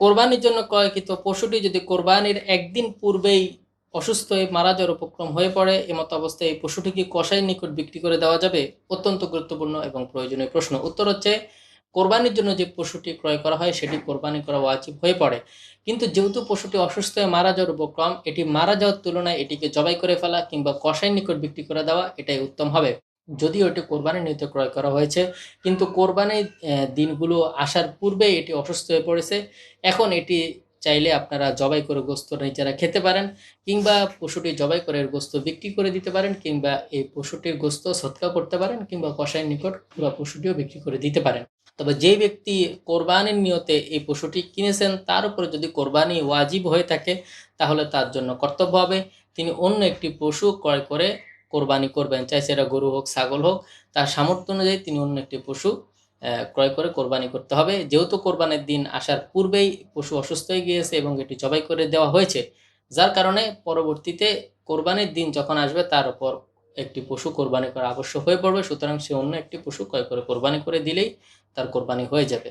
কোরবানির জন্য ক্রয়কৃত পশুটি যদি কোরবানির একদিন পূর্বেই অসুস্থ হয়ে মারা যাওয়ার উপক্রম হয়ে পড়ে, এমতো অবস্থায় এই পশুটি কি কসাইয়ের নিকট বিক্রি করে দেওয়া যাবে? অত্যন্ত গুরুত্বপূর্ণ এবং প্রয়োজনীয় প্রশ্ন। উত্তর হচ্ছে, কোরবানির জন্য যে পশুটি ক্রয় করা হয় সেটি কোরবানি করা ওয়াজিব হয়ে পড়ে। কিন্তু যেহেতু পশুটি অসুস্থ হয়ে মারা যাওয়ার উপক্রম, এটি মারা যাওয়ার তুলনায় এটিকে জবাই করে ফেলা কিংবা কসাইয়ের নিকট বিক্রি করে দেওয়া এটাই উত্তম হবে। যদিও এটি কোরবানির নিমিত্ত ক্রয় করা হয়েছে, কিন্তু কোরবানির দিনগুলো আসার পূর্বেই এটি অসুস্থ হয়ে পড়েছে। এখন এটি চাইলে আপনারা জবাই করে গোস্ত নিজেরা খেতে পারেন, কিংবা পশুটি জবাই করে এর গোস্ত বিক্রি করে দিতে পারেন, কিংবা এই পশুটির গোস্ত সৎকা করতে পারেন, কিংবা কসাইয়ের নিকট পুরো পশুটিও বিক্রি করে দিতে পারেন। তবে যেই ব্যক্তি কোরবানির নিয়তে এই পশুটি কিনেছেন তার উপরে যদি কোরবানি ওয়াজিব হয়ে থাকে, তাহলে তার জন্য কর্তব্য হবে তিনি অন্য একটি পশু ক্রয় করে কোরবানি করবেন। চাই সেটা গরু হোক, ছাগল হোক, তার সামর্থ্য অনুযায়ী তিনি অন্য একটি পশু ক্রয় করে কোরবানি করতে হবে। যেহেতু কোরবানির দিন আসার পূর্বেই পশু অসুস্থ হয়ে গিয়েছে এবং এটি জবাই করে দেওয়া হয়েছে, যার কারণে পরবর্তীতে কোরবানির দিন যখন আসবে তার উপর একটি পশু কোরবানি করা আবশ্যক হয়ে পড়বে। সুতরাং সে অন্য একটি পশু ক্রয় করে কোরবানি করে দিলেই তার কোরবানি হয়ে যাবে।